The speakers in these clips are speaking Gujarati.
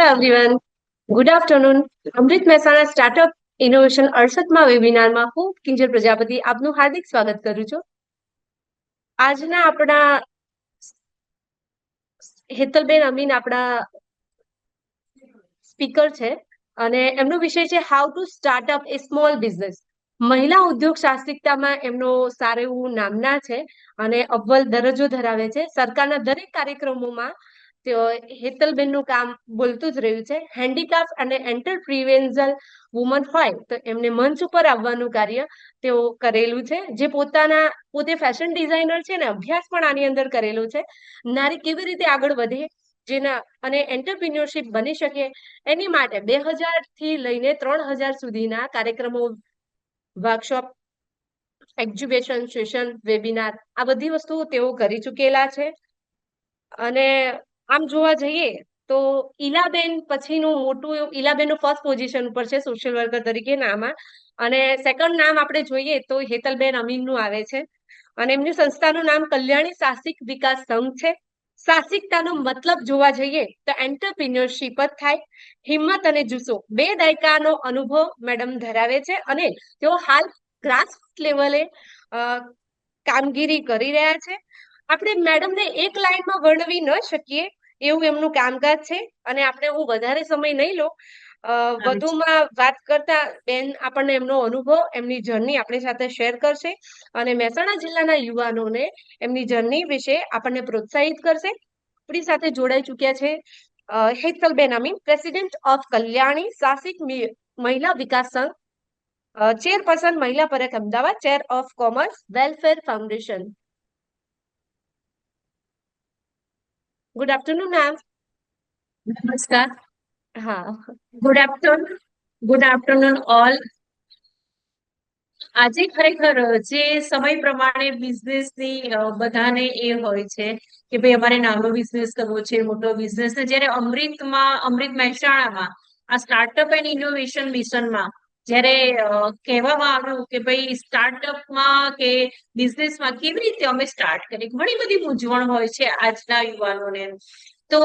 Everyone, good afternoon. Amrut Mehsana startup innovation 68મા વેબિનારમાં હું કિંજલ પ્રજાપતિ આપનું હાર્દિક સ્વાગત કરું છું. આજના આપણા હેતલબેન અમીન આપણા સ્પીકર છે અને એમનો વિષય છે how to startup A small business. મહિલા ઉદ્યોગ સાહસિકતામાં એમનો સારું એવું નામના છે અને અવ્વલ દરજ્જો ધરાવે છે. સરકારના દરેક કાર્યક્રમોમાં તેઓ હેતલબેનનું કામ બોલતું જ રહ્યું છે. હેન્ડીક્રાફ્ટ અને એન્ટરપ્રિન્યોરિયલ વુમન હોય તો એમને મંચ ઉપર આવવાનું કાર્ય તેઓ કરેલું છે. જે પોતે ફેશન ડિઝાઇનર છે ને અભ્યાસ પણ આની અંદર કરેલો છે. નારી કેવી રીતે આગળ વધે જેના અને એન્ટરપ્રિન્યોરશિપ બની શકે એની માટે 2000 થી લઈને 3000 સુધીના કાર્યક્રમો, વર્કશોપ, એક્ઝિબિશન, સેશન, વેબિનાર આ બધી વસ્તુઓ તેઓ કરી ચૂકેલા છે. અને આમ જોવા જઈએ તો ઈલાબેન પછીનું મોટું ઈલાબેનનું ફર્સ્ટ પોઝિશન ઉપર છે સોશિયલ વર્કર તરીકે નામાં, અને સેકન્ડ નામ આપણે જોઈએ તો હેતલબેન અમીનનું આવે છે. અને એમની સંસ્થાનું નામ કલ્યાણી સાહસિક વિકાસ સંઘ છે. સાહસિકતાનો મતલબ જોવા જઈએ તો એન્ટરપ્રિન્યોરશિપ જ થાય. હિંમત અને જુસ્સો 2 દાયકાનો અનુભવ મેડમ ધરાવે છે અને તેઓ હાલ ગ્રાસ લેવલે કામગીરી કરી રહ્યા છે. આપણે મેડમને એક લાઈનમાં વર્ણવી ન શકીએ એવું એમનું કામકાજ છે. અને આપણે હું વધારે સમય નહીં લઉં, વધુમાં વાત કરતા બેન આપણને એમનો અનુભવ, એમની જર્ની આપણી સાથે શેર કરશે અને મહેસાણા જિલ્લાના યુવાનોને એમની જર્ની વિશે આપણને પ્રોત્સાહિત કરશે. આપણી સાથે જોડાઈ ચૂક્યા છે Hetalben Amin, president of Kalyani Sahasik Mahila Vikas Sangh, chairperson Mahila Parakh Ahmedabad, chair of commerce welfare foundation. Good afternoon ma'am. નમસ્કાર. હા, ગુડ આફ્ટરનૂન ઓલ. આજે ખરેખર જે સમય પ્રમાણે બિઝનેસની બધાને એ હોય છે કે ભાઈ અમારે નાનો બિઝનેસ કરવો છે, મોટો બિઝનેસ. જ્યારે અમૃત મહેસાણામાં આ સ્ટાર્ટઅપ એન્ડ ઇનોવેશન મિશનમાં જ્યારે કહેવામાં આવ્યું કે ભાઈ સ્ટાર્ટઅપમાં કે બિઝનેસમાં કેવી રીતે અમે સ્ટાર્ટ કરીએ, ઘણી બધી મૂંઝવણ હોય છે આજના યુવાનોને. તો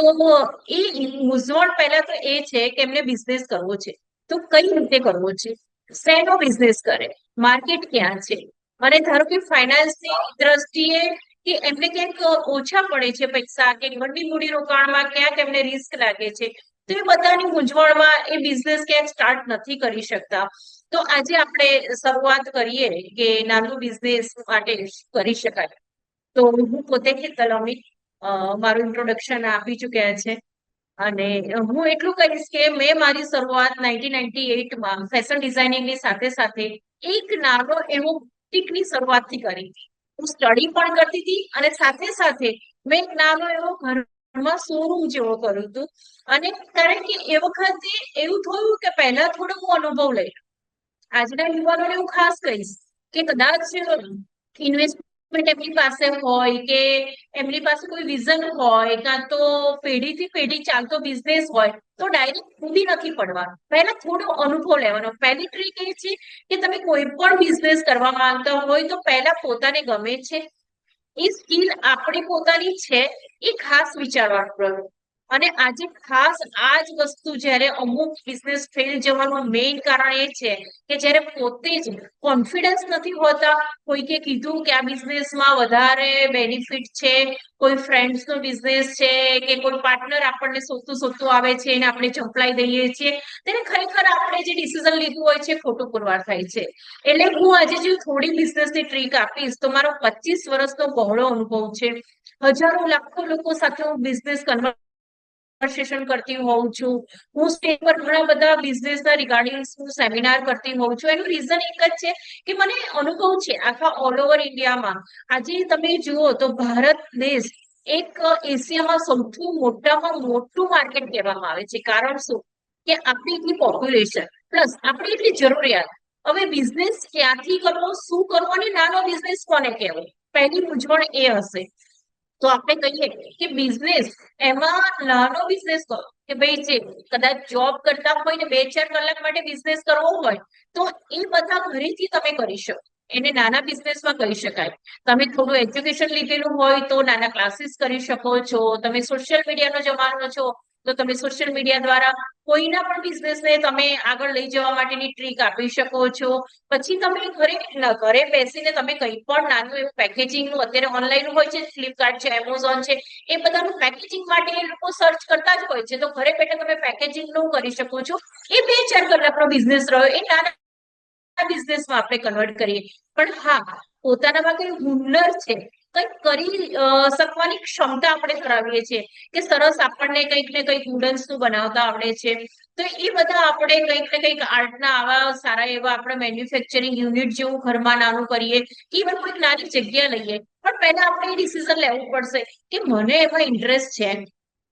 એ મૂંઝવણ પહેલા તો એ છે કે એમને બિઝનેસ કરવો છે તો કઈ રીતે કરવો છે, શેનો બિઝનેસ કરે, માર્કેટ ક્યાં છે, અને ધારો કે ફાઇનાન્સની દ્રષ્ટિએ કે એમને ક્યાંક ઓછા પડે છે પૈસા, કે મંડી મૂડી રોકાણમાં ક્યાંક એમને રિસ્ક લાગે છે, તો એ બધાની મૂંઝવણમાં એ બિઝનેસ ક્યાંક સ્ટાર્ટ નથી કરી શકતા. તો આજે આપણે શરૂઆત કરીએ કે નાનું બિઝનેસ માટે કરી શકાય. તો હું પોતે હેતલ અમીન, મારું ઇન્ટ્રોડક્શન આપી ચુક્યા છે. અને હું એટલું કહીશ કે મેં મારી શરૂઆત 1998માં ફેશન ડિઝાઇનિંગની સાથે સાથે એક નાનો એવો બુટીકની શરૂઆતથી કરી હતી. હું સ્ટડી પણ કરતી હતી અને સાથે સાથે મેં એક નાનો એવો ઘરમાં શોરૂમ જેવો કર્યું હતું. અને કારણ કે એ વખતે એવું થયું કે પહેલા થોડો હું અનુભવ લઈ. આજના યુવાનોને હું ખાસ કહીશ કે કદાચ ઇન્વેસ્ટમેન્ટ એમની પાસે હોય કે એમની પાસે કોઈ વિઝન હોય, કાં તો પેઢીથી પેઢી ચાલતો બિઝનેસ હોય, તો ડાયરેક્ટ કૂદી નથી પડવાનું. પહેલા થોડો અનુભવ લેવાનો. પહેલી ટ્રીક એ છે કે તમે કોઈ પણ બિઝનેસ કરવા માંગતા હોય તો પહેલા પોતાને ગમે છે, એ સ્કિલ આપણી પોતાની છે, એ ખાસ વિચારવાનું. અને આજે ખાસ આ જ વસ્તુ જ્યારે અમુક બિઝનેસ ફેલ જવાનું મેઇન કારણ એ છે કે જ્યારે પોતે જ કોન્ફિડન્સ નથી હોતા. કોઈકે કીધું કે આ બિઝનેસમાં વધારે બેનિફિટ છે, કોઈ ફ્રેન્ડ્સનો બિઝનેસ છે, કે કોઈ પાર્ટનર આપણને શોધતું આવે છે અને આપણે ઝંપલાઈ દઈએ છીએ, તેને ખરેખર આપણે જે ડિસિઝન લીધું હોય છે ખોટું પુરવાર થાય છે. એટલે હું આજે જો થોડી બિઝનેસની ટ્રીક આપીશ તો મારો 25 વર્ષનો બહોળો અનુભવ છે. હજારો લાખો લોકો સાથે હું બિઝનેસ કન્વર્સેશન કરતી હોઉં છું. હું સ્ટેજ પર ઘણા બધા બિઝનેસના રિગાર્ડિંગ સેમિનાર કરતી હોઉં છું. એનું રીઝન એક જ છે કે મને અનુભવ છે આખા ઓલ ઓવર ઇન્ડિયામાં. આજે તમે જુઓ તો ભારત દેશ એક એશિયામાં સૌથી મોટામાં મોટું માર્કેટ કહેવામાં આવે છે. કારણ શું કે આપણી એટલી પોપ્યુલેશન પ્લસ આપણી એટલી જરૂરિયાત. હવે બિઝનેસ ક્યાંથી કરવો, શું કરવો અને નાનો બિઝનેસ કોને કહેવો, પહેલી મૂંઝવણ એ હશે. તો આપણે કહીએ કે બિઝનેસ એમાં નાનો બિઝનેસ કરો કે ભાઈ જે કદાચ જોબ કરતા હોય ને 2-4 કલાક માટે બિઝનેસ કરવો હોય તો એ બધા ઘરેથી તમે કરી શકો. એને નાના બિઝનેસમાં કરી શકાય. તમે થોડું એજ્યુકેશન લીધેલું હોય તો નાના ક્લાસીસ કરી શકો છો. તમે સોશિયલ મીડિયાનો જમાનો છો તો તમે સોશિયલ મીડિયા દ્વારા કોઈના પણ બિઝનેસને તમે આગળ લઈ જવા માટેની ટ્રીક આપી શકો છો. પછી તમે ઘરે બેસીને તમે કંઈ પણ નાનું એવું પેકેજિંગનું અત્યારે ઓનલાઈન હોય છે, ફ્લિપકાર્ટ છે, એમેઝોન છે, એ બધાનું પેકેજિંગ માટે એ લોકો સર્ચ કરતા જ હોય છે. તો ઘરે બેઠા તમે પેકેજિંગનું કરી શકો છો. એ 2-4 કલાકનો બિઝનેસ રહ્યો, એ નાના બિઝનેસમાં આપણે કન્વર્ટ કરીએ. પણ હા, પોતાનામાં કઈ હુનર છે, કંઈક કરી શકવાની ક્ષમતા આપણે ધરાવીએ છીએ કે સરસ આપણને કંઈક ને કંઈક વુડન્સનું બનાવતા આવડે છે. તો એ બધા આપણે કંઈક ને કંઈક આર્ટના આવા સારા એવા આપણે મેન્યુફેક્ચરિંગ યુનિટ જેવું ઘરમાં નાનું કરીએ, કે ઇવન કોઈક નાની જગ્યા લઈએ. પણ પહેલા આપણે એ ડિસિઝન લેવું પડશે કે મને એમાં ઇન્ટરેસ્ટ છે.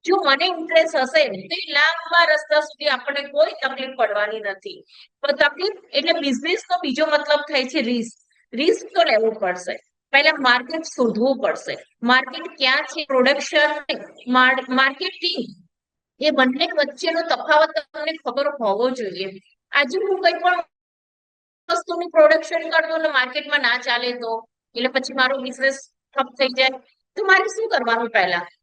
જો મને ઇન્ટરેસ્ટ હશે તો એ લાંબા રસ્તા સુધી આપણને કોઈ તકલીફ પડવાની નથી. તો તકલીફ એટલે બિઝનેસનો બીજો મતલબ થાય છે રિસ્ક. રિસ્ક તો લેવું પડશે. પહેલા માર્કેટ શોધવું પડશે. માર્કેટ ક્યાં છે, પ્રોડક્શન, માર્કેટિંગ, એ બંને વચ્ચેનો તફાવત તમને ખબર હોવો જોઈએ. આજે હું કંઈ પણ વસ્તુનું પ્રોડક્શન કરતો ને માર્કેટમાં ના ચાલે તો એટલે પછી મારો બિઝનેસ ઠપ થઈ જાય. તો મારે શું કરવાનું?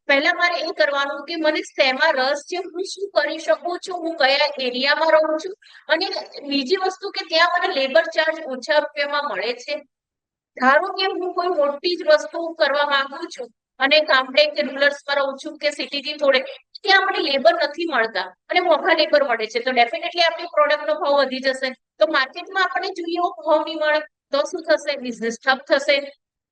પહેલા મારે એ કરવાનું કે મને શેમાં રસ છે, હું શું કરી શકું છું, હું કયા એરિયામાં રહું છું, અને બીજી વસ્તુ કે ત્યાં મને લેબર ચાર્જ ઓછા રૂપિયામાં મળે છે. ધારો કે હું કોઈ મોટી જ વસ્તુ કરવા માંગુ છું અને ગામડે કે રૂરલ્સમાં રહું છું કે સિટીથી થોડે, ત્યાં મને લેબર નથી મળતા અને મોંઘા લેબર મળે છે, તો ડેફિનેટલી આપણી પ્રોડક્ટનો ભાવ વધી જશે. તો માર્કેટમાં આપણને જોઈએ એવો ભાવ નહીં મળે તો શું થશે? બિઝનેસ ઠપ થશે.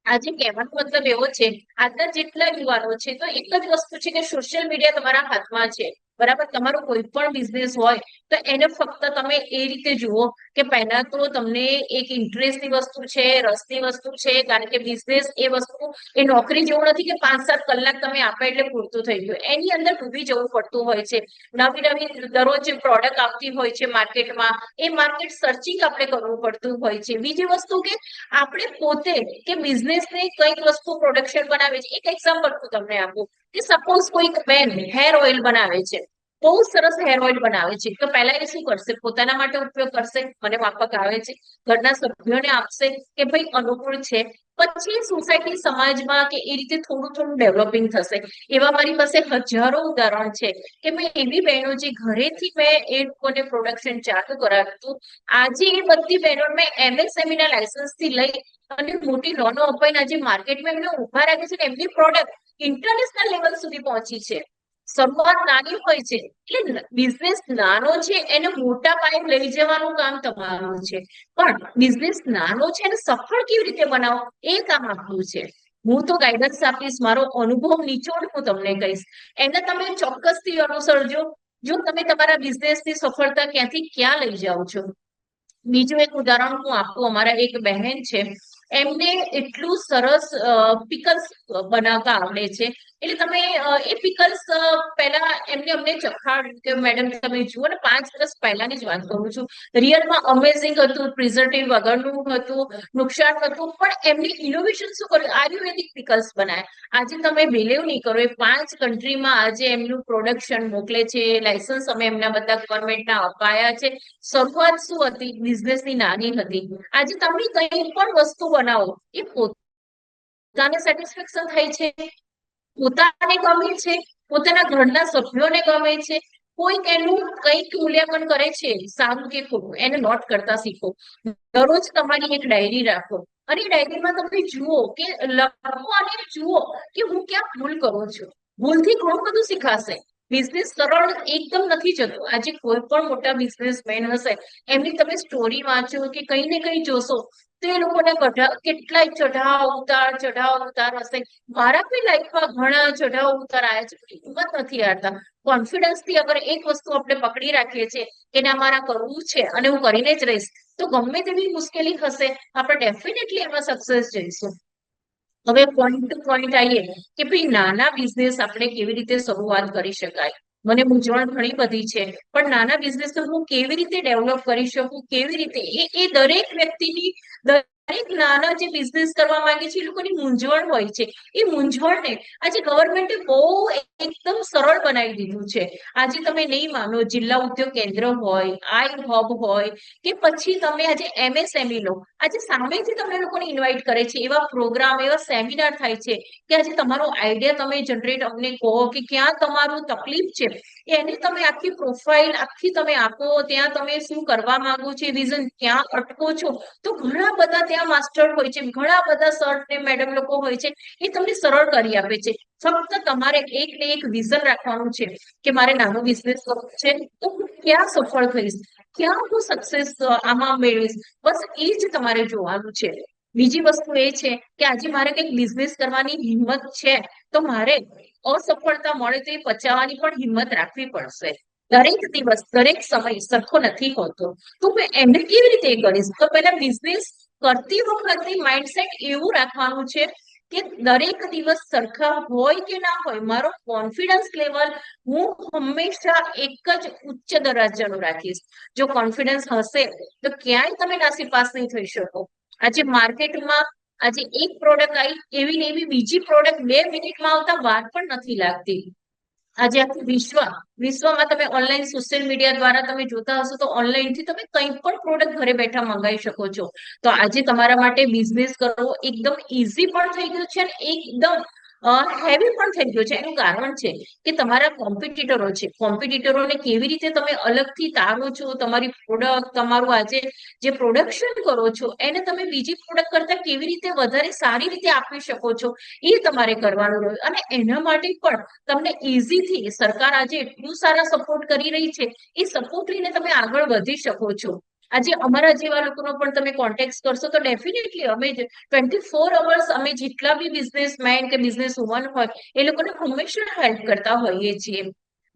આજે કહેવાનો મતલબ એવો છે, આજના જેટલા યુવાનો છે તો એક જ વસ્તુ છે કે સોશિયલ મીડિયા તમારા હાથમાં છે, બરાબર? તમારો કોઈ પણ બિઝનેસ હોય તો એને ફક્ત તમે એ રીતે જુઓ કે પહેલા તો તમને એક ઇન્ટરેસ્ટની વસ્તુ છે, રસની વસ્તુ છે, કારણ કે બિઝનેસ એ વસ્તુ એ નોકરી જેવું નથી કે 5-7 કલાક તમે આપે એટલે પૂરતું થઈ ગયું. એની અંદર ડૂબી જવું પડતું હોય છે. નવી નવી દરરોજ પ્રોડક્ટ આવતી હોય છે માર્કેટમાં, એ માર્કેટ સર્ચિંગ આપણે કરવું પડતું હોય છે. બીજી વસ્તુ કે આપણે પોતે કે બિઝનેસને કઈક વસ્તુ પ્રોડક્શન બનાવે છે. એક એક્ઝામ્પલ હું તમને આપું કે સપોઝ કોઈક બેન હેર ઓઇલ બનાવે છે, બહુ સરસ હેર ઓઇલ બનાવે છે. તો પહેલા એ શું કરશે? પોતાના માટે ઉપયોગ કરશે, મને માફક આવે છે, ઘરના સભ્યોને આપશે કે ભાઈ અનુકૂળ છે. પછી સોસાયટી, સમાજમાં કે એ રીતે થોડું થોડું ડેવલપિંગ થશે. એવા મારી પાસે હજારો ઉદાહરણ છે કે મેં એવી બહેનો જે ઘરેથી મેં એ લોકોને પ્રોડક્શન ચાલુ કરાવ્યું હતું. આજે એ બધી બહેનો મેં MSME ના લાયસન્સથી લઈ અને મોટી લોનો અપાઈને આજે માર્કેટમાં એમને ઉભા રાખે છે ને એમની પ્રોડક્ટ ઇન્ટરનેશનલ લેવલ સુધી પહોંચી છે. શરૂઆત નાની હોય છે એટલે બિઝનેસ નાનો છે એને મોટા પાયે લઈ જવાનું કામ તમારું છે. પણ બિઝનેસ નાનો છે અને સફળ કેવી રીતે બનાવો એ કામ આપણું છે. હું તો ગાઈડન્સ આપીશ, મારો અનુભવ નિચોડ હું તમને કહીશ, એને તમે ચોક્કસથી અનુસરજો. જો તમે તમારા બિઝનેસની સફળતા ક્યાંથી ક્યાં લઈ જાઓ છો. બીજું એક ઉદાહરણ હું આપું, અમારા એક બહેન છે, એમને એટલું સરસ પિકલ્સ બનાવતા આવડે છે. એટલે તમે એ પિકલ્સ પહેલા એમને અમને ચખાડ્યું કે મેડમ તમે જુઓ ને, 5 વર્ષ પહેલાની જ વાત કરું છું, રિયલમાં અમેઝિંગ હતું, પ્રિઝર્વેટિવ વગરનું હતું, નુકસાન હતું, પણ એમને ઇનોવેશન શું કર્યું? આયુર્વેદિક પિકલ્સ બનાવ્યા. આજે તમે બિલીવ નહીં કરો, એ 5 કન્ટ્રીમાં આજે એમનું પ્રોડક્શન મોકલે છે. લાયસન્સ અમે એમના બધા ગવર્મેન્ટના અપાયા છે. શરૂઆત શું હતી? બિઝનેસની નાની હતી. આજે તમે કંઈ પણ વસ્તુ બનાવો એ પોતાને સેટિસ્ફેક્શન થાય છે, પોતાને ગમે છે, પોતાના ઘરના સભ્યોને ગમે છે. કોઈક એનું કંઈક મૂલ્યાંકન કરે છે, સારું કે ખોટું, એને નોટ કરતા શીખો. દરરોજ તમારી એક ડાયરી રાખો અને ડાયરીમાં તમે જુઓ કે લખો અને જુઓ કે હું ક્યાં ભૂલ કરું છું. ભૂલથી ઘણું બધું શીખાશે. બિઝનેસ સરળ એકદમ નથી જતો. આજે કોઈ પણ મોટા બિઝનેસમેન હશે, એમની તમે સ્ટોરી વાંચો કે કંઈ ને કંઈ જોશો તો એ લોકોને કેટલાય ચઢાવ ઉતાર હશે. મારા બી લાઈફમાં ઘણા ચઢાવ ઉતાર આવ્યા છે. હિંમત નથી હારતા. કોન્ફિડન્સથી અગર એક વસ્તુ આપણે પકડી રાખીએ છીએ કે ના મારા કરવું છે અને હું કરીને જ રહીશ, તો ગમે તેવી મુશ્કેલી હશે આપણે ડેફિનેટલી એમાં સક્સેસ જઈશું. હવે પોઈન્ટ ટુ પોઈન્ટ આવીએ કે ભાઈ નાના બિઝનેસ આપણે કેવી રીતે શરૂઆત કરી શકાય. મને મૂંઝવણ ઘણી બધી છે, પણ નાના બિઝનેસ હું કેવી રીતે ડેવલપ કરી શકું, કેવી રીતે એ દરેક વ્યક્તિની, દરેક નાના જે બિઝનેસ કરવા માંગે છે એ લોકોની મૂંઝવણ હોય છે. એ મૂંઝવણને આજે ગવર્મેન્ટે બહુ એકદમ સરળ બનાવી દીધું છે. આજે તમે નહીં માનો, જિલ્લા ઉદ્યોગ કેન્દ્ર હોય, આઈ હબ હોય કે પછી તમે આજે MSME લો, આજે સામેથી તમને લોકોને ઇન્વાઇટ કરે છે. એવા પ્રોગ્રામ, એવા સેમિનાર થાય છે કે આજે તમારો આઈડિયા તમે જનરેટ અમને કહો કે ક્યાં તમારું તકલીફ છે, એને તમે આખી પ્રોફાઇલ આખી તમે આપો, ત્યાં તમે શું કરવા માંગો છો, વિઝન ક્યાં અટકો છો, તો ઘણા બધા ત્યાં માસ્ટર હોય છે, ઘણા બધા સર ને મેડમ લોકો હોય છે, એ તમને સરળ કરી આપે છે. ફક્ત તમારે એક ને એક વિઝન રાખવાનું છે કે મારે નાનો બિઝનેસ કરવો છે, તો હું ક્યાં સફળ થઈશ, ક્યાં હું સક્સેસ આમાં મેળવીશ, બસ એ જ તમારે જોવાનું છે. બીજી વસ્તુ એ છે કે આજે મારે કંઈક બિઝનેસ કરવાની હિંમત છે, તો મારે અસફળતા મળે તો એ પચાવવાની પણ હિંમત રાખવી પડશે. દરેક દિવસ દરેક સમય સરખો નથી હોતો, તો મેં એને કેવી રીતે કરીશ? તો પહેલા બિઝનેસ કરતી વખતે માઇન્ડસેટ એવું રાખવાનું છે કે દરેક દિવસ સરખા હોય કે ના હોય, મારો કોન્ફિડન્સ લેવલ હું હંમેશા એક જ ઉચ્ચ દરજ્જાનું રાખીશ. જો કોન્ફિડન્સ હશે તો ક્યાંય તમે નાસીપાસ નહીં થઈ શકો. આજે માર્કેટમાં આજે એક પ્રોડક્ટ આવી, એવી ને એવી બીજી પ્રોડક્ટ 2 મિનિટમાં આવતા વાર પણ નથી લાગતી. આજે આખું વિશ્વમાં તમે ઓનલાઈન સોશિયલ મીડિયા દ્વારા તમે જોતા હશો તો ઓનલાઈન થી તમે કંઈ પણ પ્રોડક્ટ ઘરે બેઠા મંગાવી શકો છો. તો આજે તમારા માટે બિઝનેસ કરવો એકદમ ઈઝી પણ થઈ ગયું છે અને એકદમ હેવી પણ થઈ ગયું છે. એનું કારણ છે કે તમારા કોમ્પિટિટરો છે, કોમ્પિટિટરોને કેવી રીતે તમે અલગથી તારો છો, તમારી પ્રોડક્ટ, તમારું આજે જે પ્રોડક્શન કરો છો એને તમે બીજી પ્રોડક્ટ કરતા કેવી રીતે વધારે સારી રીતે આપી શકો છો, એ તમારે કરવાનું રહ્યું. અને એના માટે પણ તમને ઇઝીથી સરકાર આજે એટલું સારા સપોર્ટ કરી રહી છે, એ સપોર્ટ લઈને તમે આગળ વધી શકો છો. આજે અમારા જેવા લોકોનો પણ તમે કોન્ટેક્ટ કરશો તો ડેફિનેટલી અમે 24 અવર્સ અમે જેટલા બી બિઝનેસમેન કે બિઝનેસ વુમન હોય એ લોકોને હંમેશા હેલ્પ કરતા હોઈએ છીએ.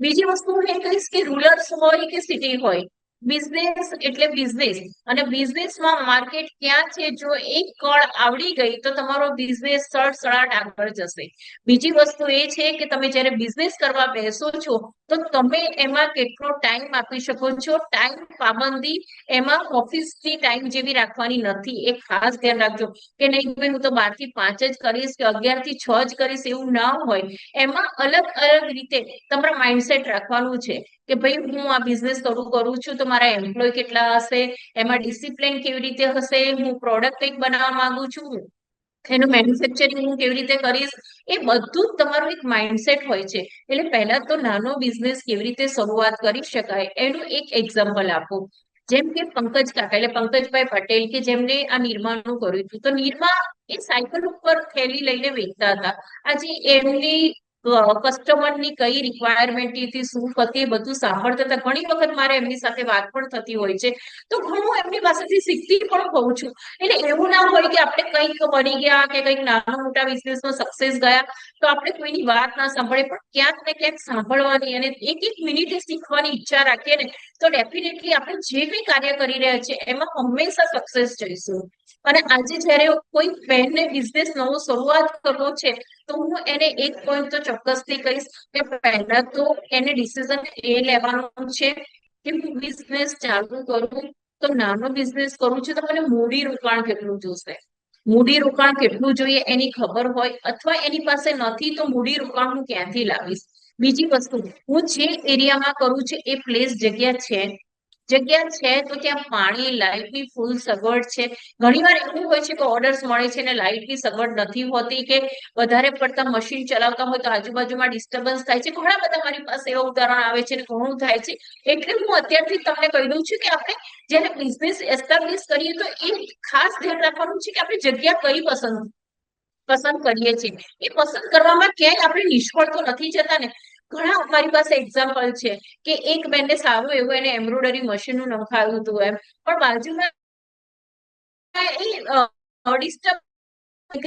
બીજી વસ્તુ હું એ કહીશ કે રૂરલ્સ હોય કે સિટી હોય, બિઝનેસ એટલે બિઝનેસ, અને બિઝનેસમાં માર્કેટ ક્યાં છે જો એક કળ આવડી ગઈ તો તમારો બિઝનેસ સડસડાટ આગળ જશે. બીજી વસ્તુ એ છે કે તમે જ્યારે બિઝનેસ કરવા બેસો છો તો તમે એમાં કેટલો ટાઈમ આપી શકો છો. ટાઈમ પાબંદી એમાં ઓફિસની ટાઈમ જેવી રાખવાની નથી, એ ખાસ ધ્યાન રાખજો કે નહીં ભાઈ હું તો 12 થી 5 જ કરીશ કે 11 થી 6 જ કરીશ, એવું ના હોય. એમાં અલગ અલગ રીતે તમારા માઇન્ડસેટ રાખવાનું છે કે ભાઈ હું આ બિઝનેસ કરું છું તો મારા એમ્પ્લોય કેટલા હશે, એમાં ડિસિપ્લિન કેવી રીતે હશે, હું પ્રોડક્ટ કંઈક બનાવવા માંગુ છું, એનું મેન્યુફેક્ચરિંગ હું કેવી રીતે કરીશ, એ બધું જ તમારું એક માઇન્ડસેટ હોય છે. એટલે પહેલા તો નાનો બિઝનેસ કેવી રીતે શરૂઆત કરી શકાય એનું એક એક્ઝામ્પલ આપો. જેમ કે પંકજ કાકા એટલે પંકજભાઈ પટેલ કે જેમને આ નિર્માણનું કર્યું હતું, તો નિર્મા એ સાયકલ ઉપર થેલી લઈને વેચતા હતા. આજે એમની કસ્ટમરની કઈ રિક્વાયરમેન્ટ હતી, શું હતી, બધું સાંભળતા હતા. ઘણી વખત મારે એમની સાથે વાત પણ થતી હોય છે, તો ઘણું એમની પાસેથી શીખતી પણ હોઉં છું. એટલે એવું ના હોય કે આપણે કંઈક બની ગયા કે કંઈક નાના મોટા બિઝનેસમાં સક્સેસ ગયા તો આપણે કોઈની વાત ના સાંભળે, પણ ક્યાંક ને ક્યાંક સાંભળવાની અને એક એક મિનિટે શીખવાની ઈચ્છા રાખીએ ને તો ડેફિનેટલી આપણે જે કંઈ કાર્ય કરી રહ્યા છીએ એમાં હંમેશા સક્સેસ જઈશું. અને આજે જ્યારે કોઈ બહેનને બિઝનેસ નવો શરૂઆત કરવો છે તો હું એને એક પોઈન્ટ તો ચોક્કસથી કહીશ કે પહેલા તો એને ડિસિઝન એ લેવાનું છે કે હું બિઝનેસ ચાલુ કરું તો નાનો બિઝનેસ કરું છું તો મને મૂડી રોકાણ કેટલું જોશે, મૂડી રોકાણ કેટલું જોઈએ એની ખબર હોય, અથવા એની પાસે નથી તો મૂડી રોકાણ હું ક્યાંથી લાવીશ. બીજી વસ્તુ, હું જે એરિયામાં કરું છું એ પ્લેસ જગ્યા છે તો ત્યાં પાણી લાઇટની ફૂલ સગવડ છે. ઘણીવાર એવું હોય છે કે ઓર્ડર્સ મળે છે ને લાઇટની સગવડ નથી હોતી કે વધારે પડતા મશીન ચલાવતા હોય તો આજુબાજુમાં ડિસ્ટર્બન્સ થાય છે. ઘણા બધા મારી પાસે એવા ઉદાહરણ આવે છે અને ઘણું થાય છે. એટલે હું અત્યારથી તમને કહી દઉં છું કે આપણે જ્યારે બિઝનેસ એસ્ટાબ્લિશ કરીએ તો એ ખાસ ધ્યાન રાખવાનું છે કે આપણે જગ્યા કઈ પસંદ કરીએ છીએ, એ પસંદ કરવામાં ક્યાંય આપણે નિષ્ફળ તો નથી જતા ને. ઘણા મારી પાસે એક્ઝામ્પલ છે કે એક બેનને સારું એવું એને એમ્બ્રોઇડરી મશીનનું નખાયું હતું એમ, પણ બાજુમાં એ ડિસ્ટર્બ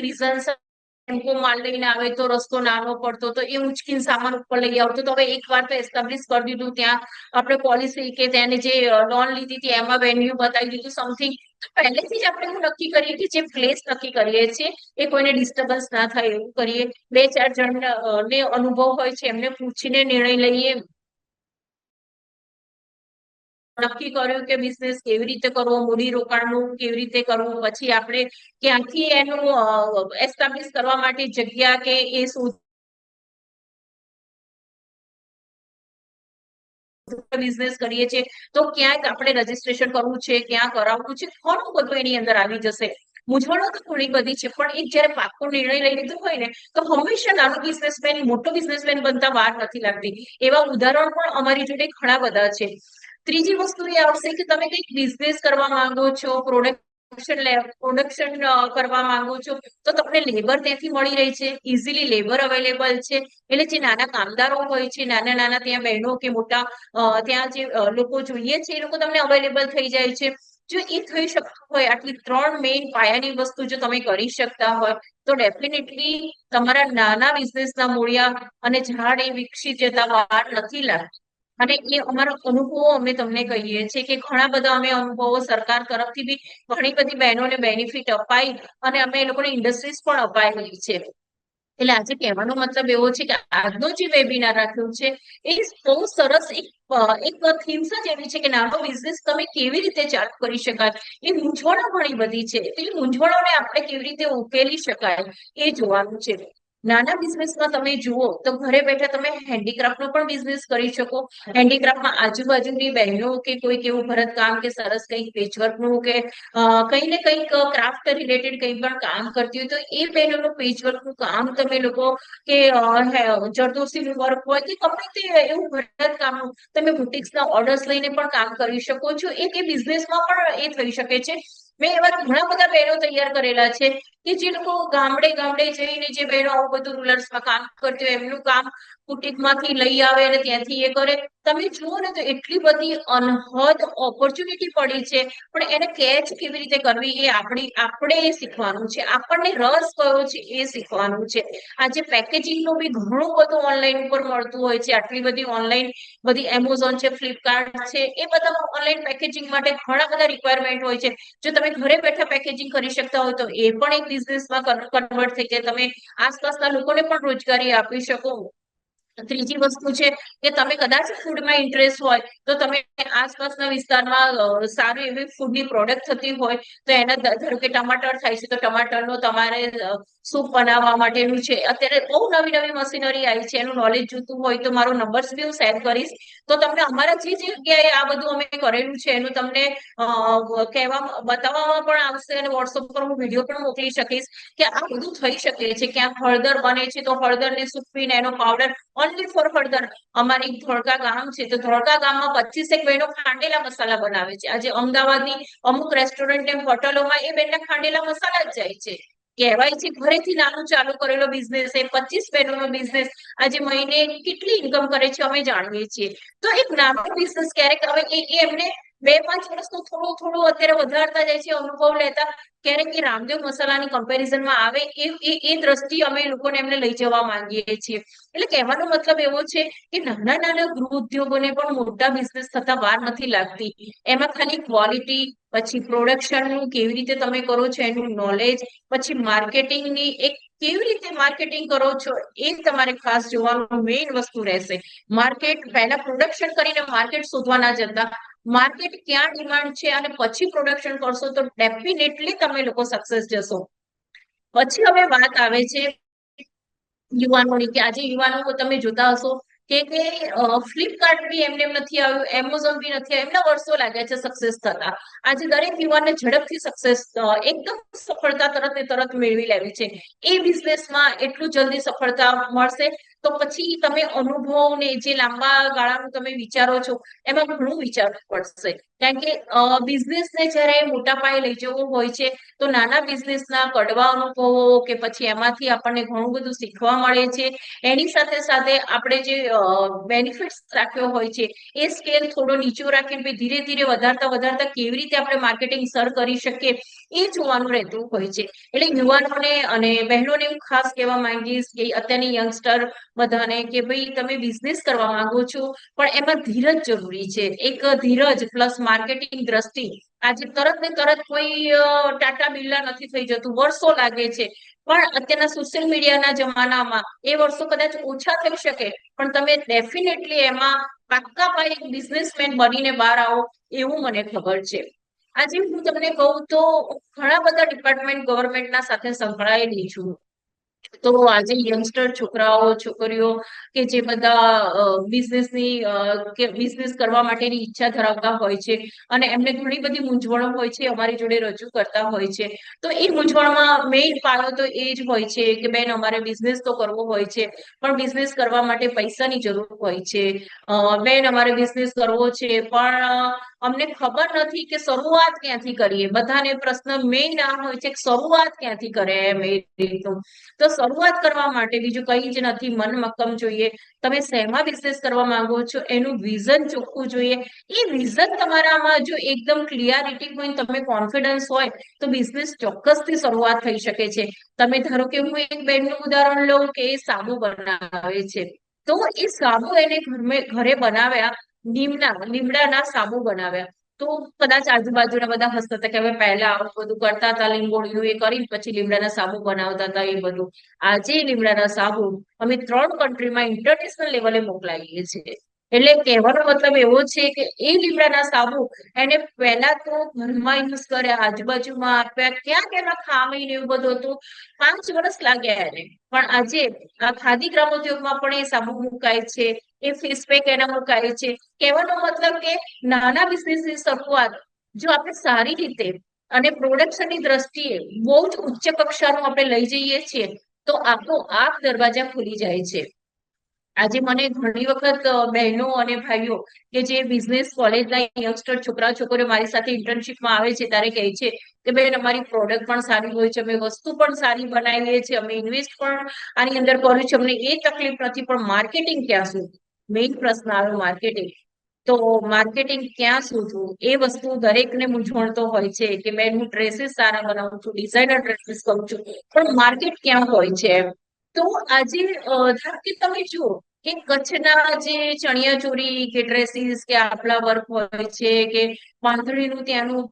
રીઝન ટેમ્પો માલ લઈને આવે તો રસ્તો નાનો પડતો તો એ ઉંચકીને સામાન ઉપર લઈ આવતો. તો હવે એકવાર તો એસ્ટાબ્લિશ કરી દીધું, ત્યાં આપણે પોલિસી કે તેને જે લોન લીધી હતી એમાં વેન્યુ બતાવી દીધું સમથિંગ. પહેલેથી જ આપણે એવું નક્કી કરીએ કે જે પ્લેસ નક્કી કરીએ છીએ એ કોઈને ડિસ્ટર્બન્સ ના થાય એવું કરીએ. 2-4 જણ ને અનુભવ હોય છે એમને પૂછીને નિર્ણય લઈએ. નક્કી કર્યું કે બિઝનેસ કેવી રીતે કરવો, મૂડી રોકાણનું કેવી રીતે કરવું, પછી આપણે ક્યાંથી એનું એસ્ટાબ્લિશ કરવા માટે જગ્યા કે એ શું બિઝનેસ કરીએ છીએ તો ક્યાંક આપણે રજીસ્ટ્રેશન કરવું છે, ક્યાં કરાવવું છે, ઘણું બધું એની અંદર આવી જશે. મૂંઝવણો તો ઘણી બધી છે, પણ એક જયારે પાકો નિર્ણય લઈ લીધો હોય ને, તો હંમેશા નાનો બિઝનેસમેન મોટો બિઝનેસમેન બનતા વાર નથી લાગતી. એવા ઉદાહરણ પણ અમારી જોડે ઘણા બધા છે. ત્રીજી વસ્તુ એ આવશે કે તમે કંઈક બિઝનેસ કરવા માંગો છો, પ્રોડક્શન કરવા માંગો છો, તો તમને લેબર ત્યાંથી મળી રહી છે, ઇઝીલી લેબર અવેલેબલ છે. એટલે જે નાના કામદારો હોય છે, નાના નાના ત્યાં બહેનો કે મોટા ત્યાં જે લોકો જોઈએ છે, એ લોકો તમને અવેલેબલ થઈ જાય છે. જો એ થઈ શકતું હોય, આટલી 3 મેઇન પાયાની વસ્તુ જો તમે કરી શકતા હોય, તો ડેફિનેટલી તમારા નાના બિઝનેસના મૂળિયા અને ઝાડ એ વિકસી જતા વાર નથી લાગતી. અને એ અમારા અનુભવો અમે તમને કહીએ છીએ કે ઘણા બધા અમે અનુભવો સરકાર તરફથી બી ઘણી બધી બહેનોને બેનિફિટ અપાઈ અને અમે એ લોકોને ઇન્ડસ્ટ્રીઝ પણ અપાયેલી છે. એટલે આજે કહેવાનો મતલબ એવો છે કે આજનો જે વેબિનાર રાખ્યો છે એ બહુ સરસ એક થીમ્સ જ એવી છે કે નાનો બિઝનેસ તમે કેવી રીતે ચાલુ કરી શકાય. એ મૂંઝવણો ઘણી બધી છે, એ મૂંઝવણોને આપણે કેવી રીતે ઉકેલી શકાય એ જોવાનું છે. નાના બિઝનેસમાં તમે જુઓ તો ઘરે બેઠા તમે હેન્ડીક્રાફ્ટનો પણ બિઝનેસ કરી શકો. હેન્ડીક્રાફ્ટમાં આજુબાજુની બહેનો કે કોઈક એવું ભરતકામ કે સરસ કંઈક પેચવર્કનું કે કંઈ ને કંઈક ક્રાફ્ટ રિલેટેડ કંઈ પણ કામ કરતી હોય, તો એ બહેનોનું પેચવર્કનું કામ તમે લોકો કે જરદોશીનું વર્ક હોય કે ગમે તે એવું ભરતકામનું તમે બુટિક્સના ઓર્ડર્સ લઈને પણ કામ કરી શકો છો. એ બિઝનેસમાં પણ એ થઈ શકે છે. મેં એવા ઘણા બધા બહેનો તૈયાર કરેલા છે કે જે લોકો ગામડે ગામડે જઈને જે બહેનો આવું બધું રૂલર્સમાં કામ કરતી હોય, એમનું કામ બુટિકમાંથી લઈ આવે અને ત્યાંથી એ કરે. તમે જુઓ ને તો એટલી બધી અનહદ ઓપોર્ચ્યુનિટી પડી છે, પણ એને કેચ કેવી રીતે કરવી એ આપણે એ શીખવાનું છે. આપણને રસ કયો છે એ શીખવાનું છે. આજે પેકેજિંગનું બી ઘણું બધું ઓનલાઈન ઉપર મળતું હોય છે. આટલી બધી ઓનલાઈન બધી એમેઝોન છે, ફ્લિપકાર્ટ છે, એ બધા ઓનલાઈન પેકેજિંગ માટે ઘણા બધા રિક્વાયરમેન્ટ હોય છે. જો તમે ઘરે બેઠા પેકેજિંગ કરી શકતા હોય તો એ પણ એક બિઝનેસમાં કન્વર્ટ થઈ જાય. તમે આસપાસના લોકોને પણ રોજગારી આપી શકો. ત્રીજી વસ્તુ છે કે તમે કદાચ ફૂડમાં ઇન્ટરેસ્ટ હોય તો તમે આસપાસના વિસ્તારમાં સારી એવી ફૂડની પ્રોડક્ટ થતી હોય તો એના ધારો કે ટમાટર થાય છે, તો ટમાટરનો તમારે સૂપ બનાવવા માટેનું છે. અત્યારે બહુ નવી નવી મશીનરી આવી છે, એનું નોલેજ જોતું હોય તો મારો નંબર્સ બી હું શેર કરીશ. તો તમને અમારા જે જગ્યાએ આ બધું અમે કરેલું છે એનું તમને બતાવવામાં પણ આવશે અને વોટ્સઅપ પર હું વિડીયો પણ મોકલી શકીશ કે આ બધું થઈ શકે છે. ક્યાંક હળદર બને છે તો હળદરને સૂકવીને એનો પાવડર ઓનલી ફોર હળદર. અમારી ધોળકા ગામ છે તો ધોળકા ગામમાં 25 બહેનો ખાંડેલા મસાલા બનાવે છે. આજે અમદાવાદની અમુક રેસ્ટોરન્ટ એમ હોટલોમાં એ બેનના ખાંડેલા મસાલા જ જાય છે. કહેવાય છે ઘરેથી નાનું ચાલુ કરેલો બિઝનેસ એ 25 બહેનોનો બિઝનેસ આજે મહિને કેટલી ઇન્કમ કરે છે અમે જાણીએ છીએ. તો એક નાનો બિઝનેસ ક્યારેક હવે એમને 2-5 વર્ષનું થોડું થોડું અત્યારે વધારતા જાય છે, અનુભવ લેતા ક્યારેક એ રામદેવ મસાલાની કમ્પેરિઝનમાં આવે એ દ્રષ્ટિ અમે લોકોને એમને લઈ જવા માંગીએ છીએ. એટલે કહેવાનો મતલબ એવો છે કે નાના નાના ગૃહ ઉદ્યોગોને પણ મોટા બિઝનેસ થતા વાર નથી લાગતી. એમાં ખાલી ક્વોલિટી, પછી પ્રોડક્શનનું કેવી રીતે તમે કરો છો એનું નોલેજ, પછી માર્કેટિંગની એક કેવી રીતે માર્કેટિંગ કરો છો એ તમારે ખાસ જોવાનું મેઇન વસ્તુ રહેશે. માર્કેટ પહેલા પ્રોડક્શન કરીને માર્કેટ શોધવા ના જતા, માર્કેટ ક્યાં ડિમાન્ડ છે અને પછી પ્રોડક્શન કરશો તો ડેફિનેટલી તમે લોકો સક્સેસ જશો. પછી હવે વાત આવે છે યુવાનોની, કે આજે યુવાનો તમે જોતા હશો કે ફ્લિપકાર્ટ બી એમને એમ નથી આવ્યું, એમેઝોન બી નથી આવ્યું, એમના વર્ષો લાગ્યા છે સક્સેસ થતા. આજે દરેક યુવાનને ઝડપથી સક્સેસ એકદમ સફળતા તરત ને તરત મેળવી લેવી છે. એ બિઝનેસમાં એટલું જલ્દી સફળતા મળશે તો પછી તમે અનુભવને જે લાંબા ગાળાનું તમે વિચારો છો એમાં ઘણું વિચારવું પડશે. કારણ કે બિઝનેસને જ્યારે મોટા પાયે લઈ જવું હોય છે તો નાના બિઝનેસના કડવા અનુભવો કે પછી એમાંથી આપણને ઘણું બધું શીખવા મળે છે. એની સાથે સાથે આપણે જે બેનિફિટ્સ રાખ્યો હોય છે એ સ્કેલ થોડો નીચો રાખીને ધીરે ધીરે વધારતા કેવી રીતે આપણે માર્કેટિંગ સર કરી શકીએ એ જોવાનું રહેતું હોય છે. એટલે યુવાનોને અને બહેનોને હું ખાસ કહેવા માંગીશ કે અત્યારની યંગસ્ટર બધાને કે ભાઈ તમે બિઝનેસ કરવા માંગો છો પણ એમાં ધીરજ જરૂરી છે. એક ધીરજ પ્લસ માર્કેટિંગ દ્રષ્ટિ. આજે તરત ને તરત કોઈ ટાટા બિરલા નથી થઈ જતું, વર્ષો લાગે છે. પણ અત્યારના સોશિયલ મીડિયાના જમાનામાં એ વર્ષો કદાચ ઓછા થઈ શકે પણ તમે ડેફિનેટલી એમાં પાક્કા પાયે એક બિઝનેસમેન બનીને બહાર આવો એવું મને ખબર છે. આજે હું તમને કહું તો ઘણા બધા ડિપાર્ટમેન્ટ ગવર્મેન્ટના સાથે સંકળાયેલી છું. તો આજે યંગસ્ટર છોકરાઓ છોકરીઓ કે જે બધા બિઝનેસની કે બિઝનેસ કરવા માટેની ઈચ્છા ધરાવતા હોય છે અને એમને ઘણી બધી મૂંઝવણો હોય છે, અમારી જોડે રજૂ કરતા હોય છે. તો એ મૂંઝવણમાં મેઇન પાયો તો એ જ હોય છે કે બેન અમારે બિઝનેસ તો કરવો હોય છે, પણ બિઝનેસ કરવા માટે પૈસાની જરૂર હોય છે. બેન અમારે બિઝનેસ કરવો છે પણ અમને ખબર નથી કે શરૂઆત ક્યાંથી કરીએ. બધાને પ્રશ્ન મેઇન આ હોય છે કે શરૂઆત ક્યાંથી કરે એમ એ રીતનું. તો શરૂઆત કરવા માટે બીજું કંઈ જ નથી, મન મક્કમ જોઈએ. તમે શેમાં બિઝનેસ કરવા માંગો છો એનું વિઝન ચોખ્ખું જોઈએ. એ વિઝન તમારામાં જો એકદમ ક્લિયરિટી હોય, તમે કોન્ફિડન્સ હોય, તો બિઝનેસ ચોક્કસથી શરૂઆત થઈ શકે છે. તમે ધારો કે હું એક બેનનું ઉદાહરણ લઉં કે એ સાબુ બનાવે છે, તો એ સાબુ એને ઘરે બનાવ્યા, લીમડાના સાબુ બનાવ્યા. તો કદાચ આજુબાજુના બધા હસતા હતા કે હવે પહેલા આવું બધું કરતા હતા, લીંબોળીનું એ કરીને પછી લીમડાના સાબુ બનાવતા હતા એ બધું. આજે લીમડાના સાબુ અમે 3 કન્ટ્રીમાં ઇન્ટરનેશનલ લેવલે મોકલાવીએ છીએ. એટલે કહેવાનો મતલબ એવો છે કે એ લીમડાના સાબુ એને પહેલા તો ઘરમાં યુઝ કર્યા, આજુબાજુમાં આપ્યા, ક્યાંક એમાં ખામી ને એવું બધું હતું. 5 વર્ષ લાગ્યા એને. પણ આજે આ ખાદી ગ્રામોદ્યોગમાં પણ એ સાબુ મુકાય છે, એ ફેસ પેક એના મુકાય છે. કહેવાનો મતલબ કે નાના બિઝનેસની શરૂઆત જો આપણે સારી રીતે અને પ્રોડક્શનની દ્રષ્ટિએ બહુ જ ઉચ્ચ કક્ષાનું આપણે લઈ જઈએ છીએ, તો આપોઆપ દરવાજા ખુલી જાય છે. આજે મને ઘણી વખત બહેનો અને ભાઈઓ કે જે બિઝનેસ કોલેજના યંગસ્ટર છોકરા છોકરીઓ મારી સાથે ઇન્ટર્નશીપમાં આવે છે ત્યારે કહે છે કે બેન અમારી પ્રોડક્ટ પણ સારી હોય છે, અમે વસ્તુ પણ સારી બનાવીએ છીએ, અમે ઇન્વેસ્ટ પણ આની અંદર કર્યું છે, અમને એ તકલીફ નથી, પણ માર્કેટિંગ ક્યાં સુધી? મેઇન પ્રશ્ન આવ્યો માર્કેટિંગ. તો માર્કેટિંગ ક્યાં શોધવું એ વસ્તુ દરેકને મૂંઝવણતો હોય છે કે બેન હું ડ્રેસીસ સારા બનાવું છું, ડિઝાઇનર ડ્રેસીસ કરું છું, પણ માર્કેટ ક્યાં હોય છે એમ. તો આજે ધારો કે તમે જુઓ કે કચ્છના જે ચણિયાચોળી કે ડ્રેસીસ કે આપલા વર્ક હોય છે કે બાંધણીનું ત્યાંનું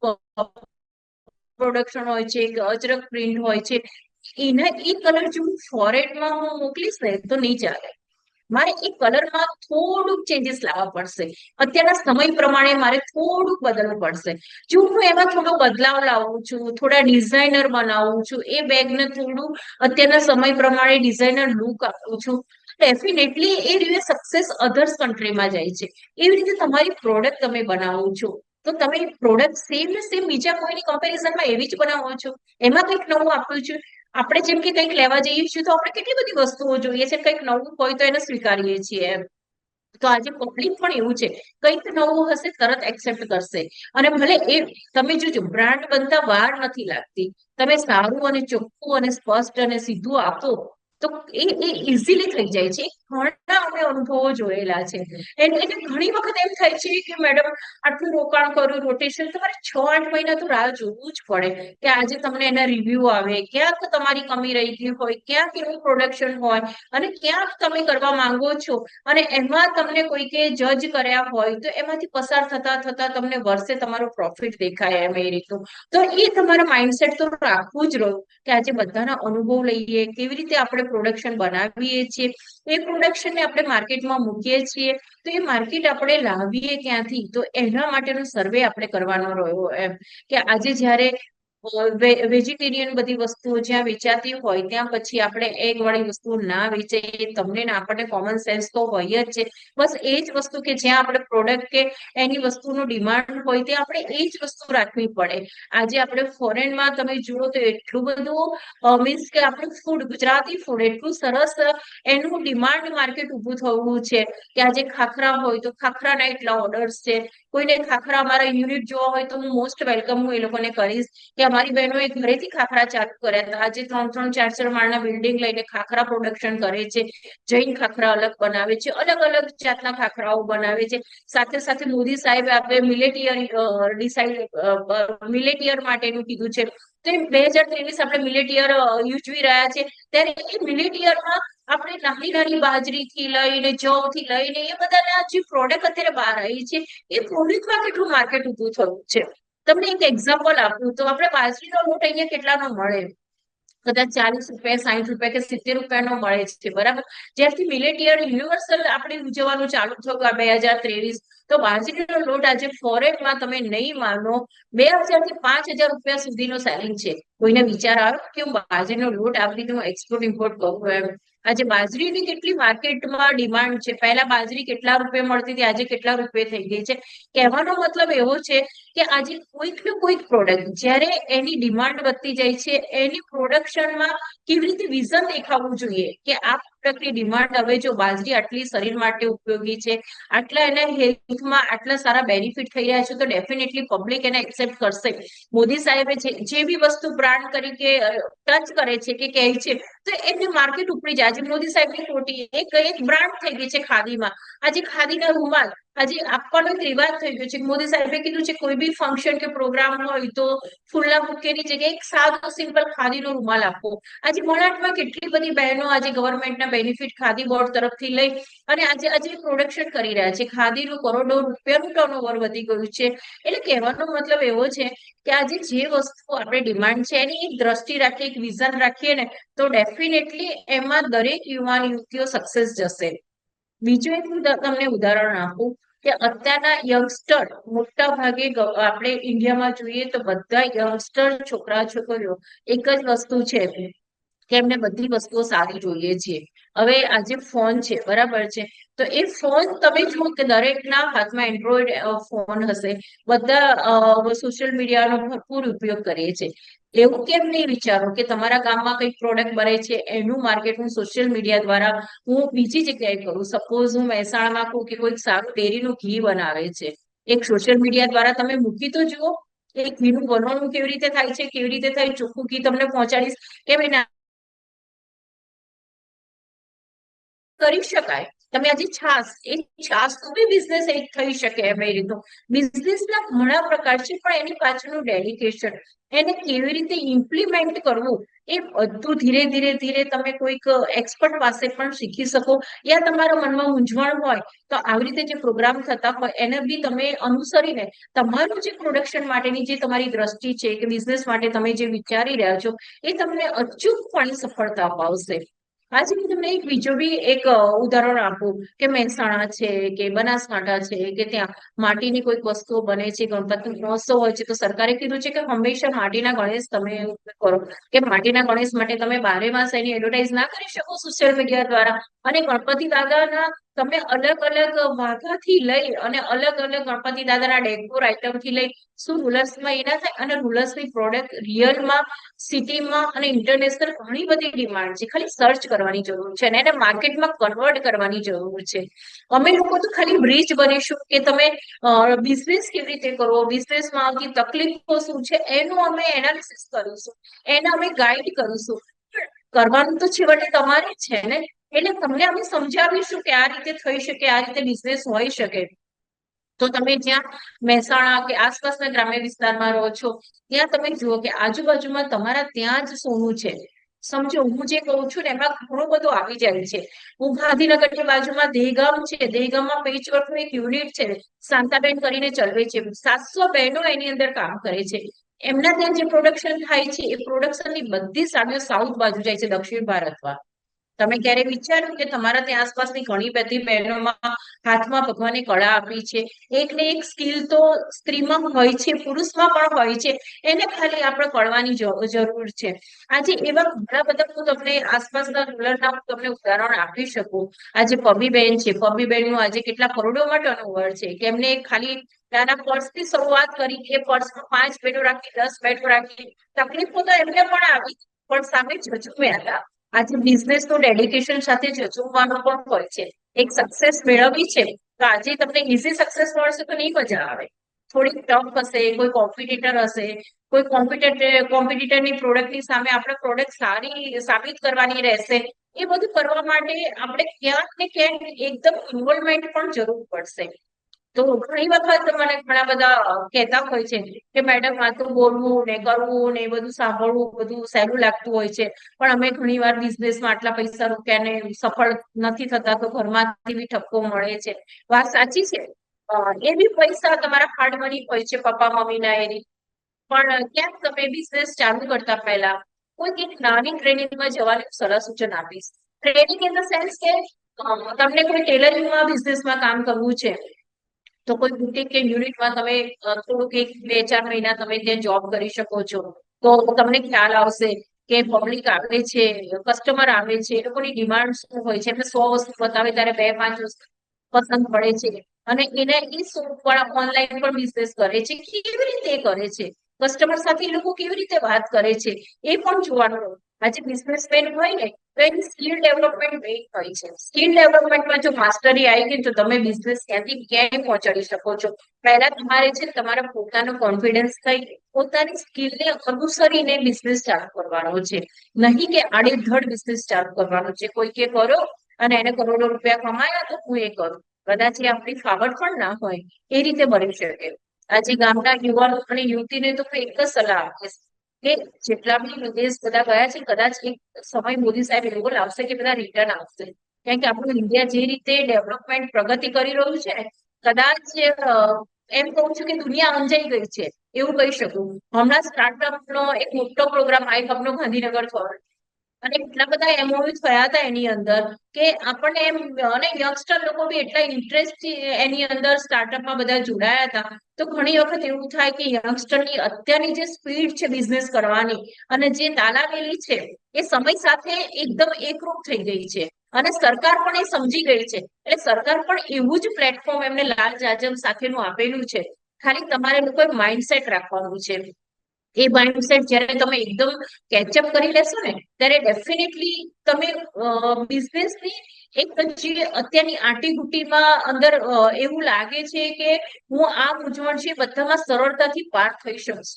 પ્રોડક્શન હોય છે કે અજરક પ્રિન્ટ હોય છે, એના એ કલર જો હું ફોરેનમાં હું મોકલીશ ને તો નહીં ચાલે. મારે એ કલરમાં થોડુંક ચેન્જીસ લાવવા પડશે. અત્યારના સમય પ્રમાણે મારે થોડુંક બદલવું પડશે. જો હું એમાં થોડો બદલાવ લાવું છું, થોડા ડિઝાઇનર બનાવું છું, એ બેગને થોડું અત્યારના સમય પ્રમાણે ડિઝાઇનર લુક આપું છું, ડેફિનેટલી એ રીતે સક્સેસ અધર્સ કન્ટ્રીમાં જાય છે. એવી રીતે તમારી પ્રોડક્ટ તમે બનાવો છો, તો તમે પ્રોડક્ટ સેમ ને સેમ બીજા કોઈની કમ્પેરિઝનમાં એવી જ બનાવો છો, એમાં કંઈક નવું આપ્યું છે. આપણે જેમ કે કંઈક લેવા જઈએ છીએ તો આપણે કેટલી બધી વસ્તુઓ જોઈએ છે, કંઈક નવું હોય તો એને સ્વીકારીએ છીએ એમ. તો આજે પબ્લિક પણ એવું છે, કંઈક નવું હશે તરત એક્સેપ્ટ કરશે. અને ભલે એ તમે જોજો બ્રાન્ડ બનતા વાર નથી લાગતી. તમે સારું અને ચોખ્ખું અને સ્પષ્ટ અને સીધું આપો તો એ ઇઝીલી થઈ જાય છે. ઘણા અમે અનુભવો જોયેલા છે. એટલે ઘણી વખત એમ થાય છે કે મેડમ આટલું રોકાણ કર્યું, રોટેશન, તમારે 6-8 મહિના તો રાહ જોવું જ પડે કે આજે તમને એના રિવ્યુ આવે, ક્યાંક તમારી કમી રહી ગઈ હોય, ક્યાંક એવું પ્રોડક્શન હોય અને ક્યાંક તમે કરવા માંગો છો અને એમાં તમને કોઈકે જજ કર્યા હોય, તો એમાંથી પસાર થતા થતા તમને વર્ષે તમારો પ્રોફિટ દેખાય એમ એ રીતનું. તો એ તમારા માઇન્ડસેટ તો રાખવું જ રહ્યું કે આજે બધાના અનુભવ લઈએ, કેવી રીતે આપણે પ્રોડક્શન બનાવીએ છીએ, એ પ્રોડક્શનને આપણે માર્કેટમાં મૂકીએ છીએ, તો એ માર્કેટ આપણે લાવીએ ક્યાંથી, તો એના માટેનો સર્વે આપણે કરવાનો રહ્યો એમ. કે આજે જ્યારે વેજીટેરિયન બધી વસ્તુઓ જ્યાં વેચાતી હોય ત્યાં પછી આપણે એગ વાળી વસ્તુઓ ના વેચાઈએ, તમને ને આપણને કોમન સેન્સ તો હોય જ છે. બસ એ જ વસ્તુ કે જ્યાં આપણે પ્રોડક્ટ કે એની વસ્તુનું ડિમાન્ડ હોય ત્યાં આપણે એ જ વસ્તુ રાખવી પડે. આજે આપણે ફોરેનમાં તમે જુઓ તો એટલું બધું મીન્સ કે આપણું ફૂડ, ગુજરાતી ફૂડ એટલું સરસ એનું ડિમાન્ડ માર્કેટ ઊભું થયું છે કે આજે ખાખરા હોય તો ખાખરાના એટલા ઓર્ડર્સ છે. કોઈને ખાખરા અમારા યુનિટ જોવા હોય તો હું મોસ્ટ વેલકમ હું એ લોકોને કરીશ કે અમારી બહેનોએ ઘરેથી ખાખરા ચાલુ કર્યા હતા. આજે 3-3, 4-4 માળના બિલ્ડિંગ લઈને ખાખરા પ્રોડક્શન કરે છે. જૈન ખાખરા અલગ બનાવે છે, અલગ અલગ જાતના ખાખરાઓ બનાવે છે. સાથે સાથે મોદી સાહેબે આપણે મિલેટિયર માટેનું કીધું છે. તો 2023 આપણે મિલેટિયર ઉજવી રહ્યા છે, ત્યારે એ મિલેટિયરમાં આપણે નાની નાની બાજરીથી લઈને જવથી લઈને એ બધાના જે પ્રોડક્ટ અત્યારે બહાર આવી છે, એ પ્રોડક્ટમાં કેટલું માર્કેટ ઊભું થયું છે. તમને એક એક્ઝામ્પલ આપું તો આપણે બાજરીનો લોટ અહીંયા કેટલાનો મળે? કદાચ 40 રૂપિયા 60 રૂપિયા કે 70 રૂપિયાનો મળે છે, બરાબર. જ્યારથી મિલેટ યર યુનિવર્સલ આપણે ઉજવવાનું ચાલુ થયું આ 2023, તો બાજરીનો લોટ આજે ફોરેનમાં તમે નહીં માનો 2000 થી 5000 રૂપિયા સુધીનો સેલિંગ છે. કોઈને વિચાર આવ્યો કે હું બાજરીનો લોટ આવી રીતે એક્સપોર્ટ ઇમ્પોર્ટ કરું એમ? આજે બાજરીની કેટલી માર્કેટમાં ડિમાન્ડ છે. પહેલા બાજરી કેટલા રૂપિયા મળતી હતી, આજે કેટલા રૂપિયા થઈ ગઈ છે. કહેવાનો મતલબ એવો છે કે આજે કોઈક ને કોઈક પ્રોડક્ટ જ્યારે એની ડિમાન્ડ વધતી જાય છે, એની પ્રોડક્શનમાં કેવી રીતે વિઝન દેખાવું જોઈએ કે આ પ્રોડક્ટની ડિમાન્ડ હવે જો બાજરી આટલી શરીર માટે ઉપયોગી છે, આટલા એના હેલ્થમાં આટલા સારા બેનિફિટ થઈ રહ્યા છે, તો ડેફિનેટલી પબ્લિક એને એક્સેપ્ટ કરશે. મોદી સાહેબે જે બી વસ્તુ બ્રાન્ડ તરીકે ટચ કરે છે કે કહે છે, તો એમને માર્કેટ ઉપડી જાય. આજે મોદી સાહેબની કોટી એક બ્રાન્ડ થઈ ગઈ છે ખાદીમાં. આજે ખાદીના રૂમાલ આજે આપવાનો એક રિવાજ થઈ ગયો છે. મોદી સાહેબે કીધું છે કોઈ બી ફંક્શન કે પ્રોગ્રામ હોય તો ફૂલના બુકેની જગ્યાએ એક સાદો સિમ્પલ ખાદીનો રૂમાલ આપવો. આજે વણાટમાં કેટલી બધી બહેનો આજે ગવર્મેન્ટના બેનિફિટ ખાદી બોર્ડ તરફથી લઈ અને આજે પ્રોડક્શન કરી રહ્યા છે. ખાદીનું કરોડો રૂપિયાનું ટર્નઓવર વધી ગયું છે. એટલે કહેવાનો મતલબ એવો છે કે આજે જે વસ્તુ આપણે ડિમાન્ડ છે એની એક દ્રષ્ટિ રાખીએ, એક વિઝન રાખીએ ને, તો ડેફિનેટલી એમાં દરેક યુવાન યુવતીઓ સક્સેસ જશે. બીજું એક હું તમને ઉદાહરણ આપું કે અત્યારના યંગસ્ટર મોટા ભાગે આપણે ઇન્ડિયામાં જોઈએ તો બધા યંગસ્ટર છોકરા છોકરીઓ એક જ વસ્તુ છે કે એમને બધી વસ્તુઓ સારી જોઈએ છે. હવે આજે ફોન છે, બરાબર છે, તો એ ફોન તમે જુઓ કે દરેકના હાથમાં એન્ડ્રોઈડ ફોન હશે. બધા સોશિયલ મીડિયાનો ભરપૂર ઉપયોગ કરીએ છીએ. એવું કેમ નહીં વિચારો કે તમારા ગામમાં કઈક પ્રોડક્ટ બને છે, એનું માર્કેટ હું સોશિયલ મીડિયા દ્વારા હું બીજી જગ્યાએ કરું. સપોઝ હું મહેસાણામાં કહું કે કોઈક સારું ડેરીનું ઘી બનાવે છે, એક સોશિયલ મીડિયા દ્વારા તમે મૂકી તો જુઓ એ ઘીનું બનાવવાનું કેવી રીતે થાય છે, કેવી રીતે થાય, ચોખ્ખું ઘી તમને પહોંચાડીશ કેમ એના કરી શકાય. તમે આજે છાસ, એ છાસ તો બી બિઝનેસ એક થઈ શકે એમ એ રીતનું. બિઝનેસના ઘણા પ્રકાર છે, પણ એની પાછળનું ડેડિકેશન, એને કેવી રીતે ઇમ્પ્લિમેન્ટ કરવું, એ બધું ધીરે ધીરે ધીરે તમે કોઈક એક્સપર્ટ પાસે પણ શીખી શકો. યા તમારા મનમાં મૂંઝવણ હોય તો આવી રીતે જે પ્રોગ્રામ થતા હોય એને બી તમે અનુસરીને તમારું જે પ્રોડક્શન માટેની જે તમારી દ્રષ્ટિ છે કે બિઝનેસ માટે તમે જે વિચારી રહ્યા છો એ તમને અચૂકપણે સફળતા અપાવશે. આજે હું તમને એક બીજો બી એક ઉદાહરણ આપું કે મહેસાણા છે કે બનાસકાંઠા છે કે ત્યાં માટીની કોઈક વસ્તુઓ બને છે, ગણપતિ મહોત્સવ હોય છે, તો સરકારે કીધું છે કે હંમેશા માટીના ગણેશ તમે કરો. કે માટીના ગણેશ માટે તમે 12 માસ એની એડવર્ટાઇઝ ના કરી શકો સોશિયલ મીડિયા દ્વારા. અને ગણપતિ દાદાના તમે અલગ અલગ વાઘાથી લઈ અને અલગ અલગ ગણપતિ દાદાના ડેકોર આઇટમથી લઈ શું રૂલર્સમાં એ ના થાય? અને રૂલર્સની પ્રોડક્ટ રિયલમાં સિટીમાં અને ઇન્ટરનેશનલ ઘણી બધી ડિમાન્ડ છે. ખાલી સર્ચ કરવાની જરૂર છે અને એને માર્કેટમાં કન્વર્ટ કરવાની જરૂર છે. અમે લોકો તો ખાલી બ્રિજ બનીશું કે તમે બિઝનેસ કેવી રીતે કરવો, બિઝનેસમાં આવતી તકલીફો શું છે એનું અમે એનાલિસિસ કરીશું, એને અમે ગાઈડ કરીશું. કરવાનું તો છેવટે તમારે જ છે ને. એટલે તમને અમે સમજાવીશું કે આ રીતે થઈ શકે, આ રીતે બિઝનેસ હોઈ શકે. તો તમે જ્યાં મહેસાણા કે આસપાસના ગ્રામ્ય વિસ્તારમાં રહો છો ત્યાં તમે જુઓ કે આજુબાજુમાં તમારા ત્યાં જ સોનું છે. સમજો હું જે કહું છું ને એમાં ઘણું બધું આવી જાય છે. હું ગાંધીનગરની બાજુમાં દહેગામ છે, દહેગામમાં પેચવર્કનું એક યુનિટ છે, શાંતાબેન કરીને ચલાવે છે. 700 બહેનો એની અંદર કામ કરે છે. એમના ત્યાં જે પ્રોડક્શન થાય છે એ પ્રોડક્શનની બધી સાડીઓ સાઉથ બાજુ જાય છે, દક્ષિણ ભારતમાં. તમે ક્યારે વિચાર્યું કે તમારા ત્યાં આસપાસની ઘણી બધી બહેનોમાં હાથમાં ભગવાને કળા આપી છે? એક ને એક સ્કિલ તો સ્ત્રીમાં હોય છે, પુરુષમાં પણ હોય છે, એને ખાલી આપણે કળવાની જરૂર છે. આજે એવા ઘણા બધા હું તમને આસપાસના રૂરલના હું તમને ઉદાહરણ આપી શકું. આજે પબીબેન છે, પબીબેનનું આજે કેટલા કરોડોમાં ટર્નઓવર છે કે એમને ખાલી નાના પર્સથી શરૂઆત કરી, એ પર્સમાં 5 બેડો રાખી, 10 બેડો રાખી. તકલીફો તો એમને પણ આવી, પણ સામે ઝઝુમ્યા હતા. આજે બિઝનેસ તો ડેડિકેશન સાથે ઝઝુમવાનો પણ હોય છે. એક સક્સેસ મેળવવી છે તો આજે તમને ઇઝી સક્સેસ મળશે તો નહીં મજા આવે. થોડીક ટફ હશે, કોઈ કોમ્પિટિટર હશે, કોઈ કોમ્પિટિટરની પ્રોડક્ટની સામે આપણે પ્રોડક્ટ સારી સાબિત કરવાની રહેશે. એ બધું કરવા માટે આપણે ક્યાંક ને ક્યાંક એકદમ ઇન્વોલ્વમેન્ટ પણ જરૂર પડશે. તો ઘણી વખત મને ઘણા બધા કહેતા હોય છે કે મેડમ આ તો બોલવું ને કરવું ને એ બધું સાંભળવું બધું સહેલું લાગતું હોય છે, પણ અમે ઘણી વાર બિઝનેસમાં આટલા પૈસા રોક્યા ને સફળ નથી થતા તો ઘરમાંથી બી ઠપકો મળે છે. વાત સાચી છે. એ બી પૈસા તમારા હાર્ડ મની હોય છે પપ્પા મમ્મીના એની. પણ ક્યાંક તમે બિઝનેસ ચાલુ કરતા પહેલા કોઈક એક નાની ટ્રેનિંગમાં જવાની સલાહ સૂચન આપીશ. ટ્રેનિંગ ઇન ધ સેન્સ કે તમને કોઈ ટેલરિંગમાં બિઝનેસમાં કામ કરવું છે તો કોઈ બુટીક કે યુનિટમાં તમે થોડુંક 1-2-4 મહિના તમે ત્યાં જોબ કરી શકો છો. તો તમને ખ્યાલ આવશે કે પબ્લિક આવે છે, કસ્ટમર આવે છે, એ લોકોની ડિમાન્ડ શું હોય છે. એમને 100 વસ્તુ બતાવે ત્યારે 2-5 વસ્તુ પસંદ પડે છે અને એને એ પણ ઓનલાઈન પણ બિઝનેસ કરે છે. કેવી રીતે કરે છે, કસ્ટમર સાથે એ લોકો કેવી રીતે વાત કરે છે, એ પણ જોવાનું. આજે બિઝનેસમેન હોય ને તો એની સ્કિલ ડેવલપમેન્ટ મેઇન હોય છે. સ્કિલ ડેવલપમેન્ટમાં જો માસ્ટરી આવી ગઈ તો તમે બિઝનેસ ક્યાંથી ક્યાંય પહોંચાડી શકો છો. પહેલા તમારે છે તમારા પોતાનો કોન્ફિડન્સ થઈ પોતાની સ્કિલને અનુસરીને બિઝનેસ ચાલુ કરવાનો છે, નહીં કે આડેધડ બિઝનેસ ચાલુ કરવાનો છે. કોઈ કે કરો અને એને કરોડો રૂપિયા કમાયા તો હું એ કરું, કદાચ એ આપણી ફાવટ પણ ના હોય, એ રીતે બની શકે. આજે ગામના યુવાનો અને યુવતીને તો એક જ સલાહ આપીશ કે જેટલા બી વિદેશ બધા ગયા છે, કદાચ એક સમય મોદી સાહેબ એ લોકો લાવશે કે બધા રિટર્ન આવશે. કારણ કે આપણું ઇન્ડિયા જે રીતે ડેવલપમેન્ટ પ્રગતિ કરી રહ્યું છે ને, કદાચ એમ કહું છું કે દુનિયા અંજાઈ ગઈ છે એવું કહી શકું. હમણાં સ્ટાર્ટઅપ નો એક મોટો પ્રોગ્રામ આઈહબનો ગાંધીનગર થયો અને એટલા બધા એમઓયુ થયા હતા એની અંદર કે આપણને એમ, અને યંગસ્ટર લોકો બી એટલા ઇન્ટરેસ્ટથી એની અંદર સ્ટાર્ટઅપમાં બધા જોડાયા હતા. તો ઘણી વખત એવું થાય કે યંગસ્ટરની અત્યારની જે સ્પીડ છે બિઝનેસ કરવાની અને જે તાલાવેલી છે એ સમય સાથે એકદમ એકરૂપ થઈ ગઈ છે અને સરકાર પણ એ સમજી ગઈ છે. એટલે સરકાર પણ એવું જ પ્લેટફોર્મ એમને લાલ જાજમ સાથેનું આપેલું છે. ખાલી તમારે લોકોએ માઇન્ડસેટ રાખવાનું છે. એ માઇન્ડસેટ જ્યારે તમે એકદમ કેચઅપ કરી લેશો ને ત્યારે ડેફિનેટલી તમે બિઝનેસની એક જે અત્યારની આંટીઘૂંટીમાં અંદર એવું લાગે છે કે હું આ મૂંઝવણ છે બધામાં સરળતાથી પાર થઈ શકશે.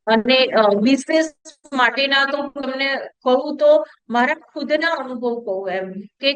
અને બિઝનેસ માટેના તો હું તમને કહું તો મારા ખુદના અનુભવ કહું એમ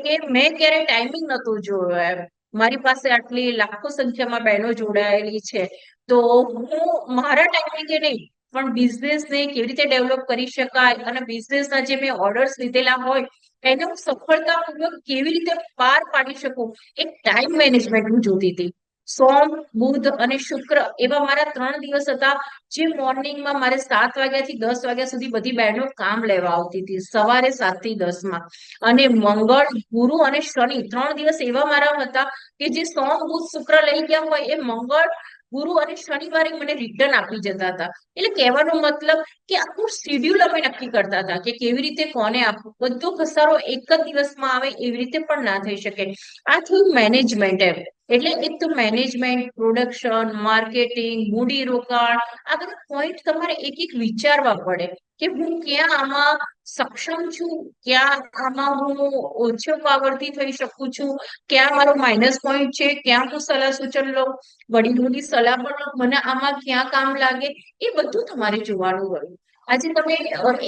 કે મેં ક્યારે ટાઈમિંગ નતો જોયો એમ. મારી પાસે આટલી લાખો સંખ્યામાં બહેનો જોડાયેલી છે તો હું મારા ટાઈમિંગે નહીં પણ બિઝનેસને કેવી રીતે ડેવલપ કરી શકાય અને બિઝનેસના જે મેં ઓર્ડર્સ લીધેલા હોય એને હું સફળતાપૂર્વક કેવી રીતે પાર પાડી શકું, એક ટાઈમ મેનેજમેન્ટ હું જોતી હતી. સોમ, બુધ અને શુક્ર એવા મારા 3 દિવસ હતા જે મોર્નિંગમાં મારે 7 વાગ્યાથી 10 વાગ્યા સુધી બધી બહેનો કામ લેવા આવતી હતી, સવારે 7 થી 10 અને મંગળ, ગુરુ અને શનિ 3 દિવસ એવા મારા હતા કે જે સોમ, બુધ, શુક્ર લઈ ગયા હોય એ મંગળ, ગુરુ અને શનિવારે મને રિટર્ન આપી જતા હતા. એટલે કહેવાનો મતલબ કે આખું શેડ્યુલ અમે નક્કી કરતા હતા કે કેવી રીતે કોને આપવું. બધો ઘસારો એક જ દિવસમાં આવે એવી રીતે પણ ના થઈ શકે. આ થયું મેનેજમેન્ટ એમ. એટલે એક તો મેનેજમેન્ટ, પ્રોડક્શન, માર્કેટિંગ, મૂડીરોકાણ, આ બધા પોઈન્ટ તમારે એક એક વિચારવા પડે કે હું ક્યાં આમાં સક્ષમ છું, ક્યાં આમાં હું ઓછો પાવરથી થઈ શકું છું, ક્યાં મારો માઇનસ પોઈન્ટ છે, ક્યાં હું સલાહ સૂચન લઉં, વડીલોની સલાહ પણ લઉં, મને આમાં ક્યાં કામ લાગે, એ બધું તમારે જોવાનું હોય. આજે તમે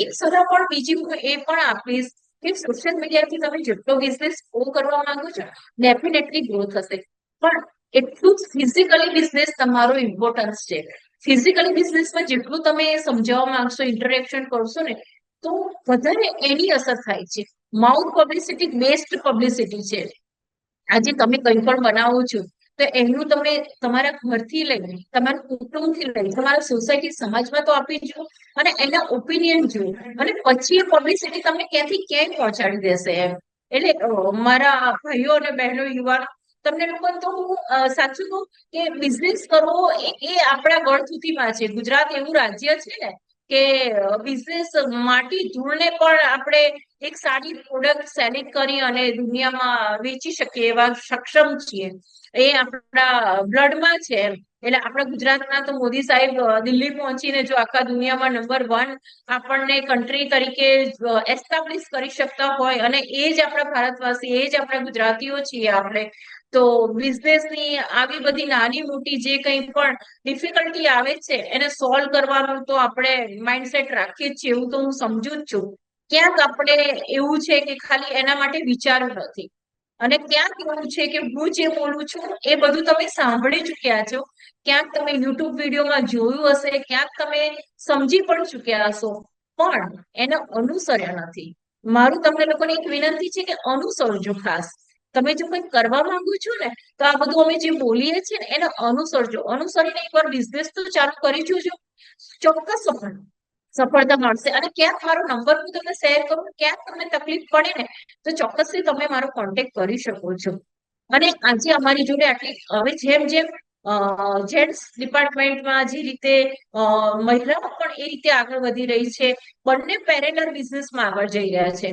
એક સલાહ પણ બીજી હું એ પણ આપીશ કે સોશિયલ મીડિયાથી તમે જેટલો બિઝનેસ ગ્રો કરવા માંગો છો ડેફિનેટલી ગ્રો થશે, પણ એટલું જ ફિઝિકલી બિઝનેસ તમારો ઇમ્પોર્ટન્સ છે. ફિઝિકલી બિઝનેસમાં જેટલું તમે સમજાવવા માંગશો, ઇન્ટરેક્શન કરશો ને તો વધારે એની અસર થાય છે. માઉથ પબ્લિસિટી બેસ્ટ પબ્લિસિટી છે. આજે તમે કંઈ પણ બનાવો છો તો એનું તમે તમારા ઘરથી લઈને, તમારા કુટુંબથી લઈને, તમારા સોસાયટી સમાજમાં તો આપી જુઓ અને એના ઓપિનિયન જુઓ અને પછી એ પબ્લિસિટી તમને ક્યાંથી ક્યાંય પહોંચાડી દેશે એમ. એટલે મારા ભાઈઓ અને બહેનો, યુવાનો, તમને લોકોને તો હું સાચું કહું કે બિઝનેસ કરવો એ આપણા ગળથૂથીમાં છે. ગુજરાત એવું રાજ્ય છે ને કે બિઝનેસ માટી ધૂળને પણ આપણે એક સારી પ્રોડક્ટ સેલિંગ કરી અને દુનિયામાં વેચી શકીએ એવા સક્ષમ છીએ. એ આપણા બ્લડમાં છે એમ. એટલે આપણા ગુજરાતના તો મોદી સાહેબ દિલ્હી પહોંચીને જો આખા દુનિયામાં નંબર 1 આપણને કન્ટ્રી તરીકે એસ્ટાબ્લિશ કરી શકતા હોય અને એ જ આપણા ભારતવાસી, એ જ આપણા ગુજરાતીઓ છીએ આપણે, તો બિઝનેસની આવી બધી નાની મોટી જે કંઈ પણ ડિફિકલ્ટી આવે છે એને સોલ્વ કરવાનું તો આપણે માઇન્ડસેટ રાખીએ જ છીએ, એવું તો હું સમજુ જ છું. ક્યાંક આપણે એવું છે કે ખાલી એના માટે વિચાર્યું નથી અને ક્યાંક એવું છે કે હું જે બોલું છું એ બધું તમે સાંભળી ચૂક્યા છો, ક્યાંક તમે યુટ્યુબ વિડીયોમાં જોયું હશે, ક્યાંક તમે સમજી પણ ચૂક્યા હશો, પણ એને અનુસર્યા નથી. મારું તમને લોકોને એક વિનંતી છે કે અનુસરજો. ખાસ તમે જો કંઈ કરવા માંગો છો ને તો આ બધું અમે જે બોલીએ છીએ ને એને અનુસરજો. અનુસરીને એકવાર બિઝનેસ તો ચાલુ કરી જોજો, ચોક્કસ સફળ સફળતા મળશે. અને ક્યાંક મારો નંબર હું તમને શેર કરું, ક્યાંક તમને તકલીફ પડે ને તો ચોક્કસથી તમે મારો કોન્ટેક્ટ કરી શકો છો. અને આજે અમારી જોડે આટલી, હવે જેમ જેમ જેન્ટ્સ ડિપાર્ટમેન્ટમાં જે રીતે મહિલાઓ પણ એ રીતે આગળ વધી રહી છે, બંને પેરેલલ બિઝનેસમાં આગળ જઈ રહ્યા છે.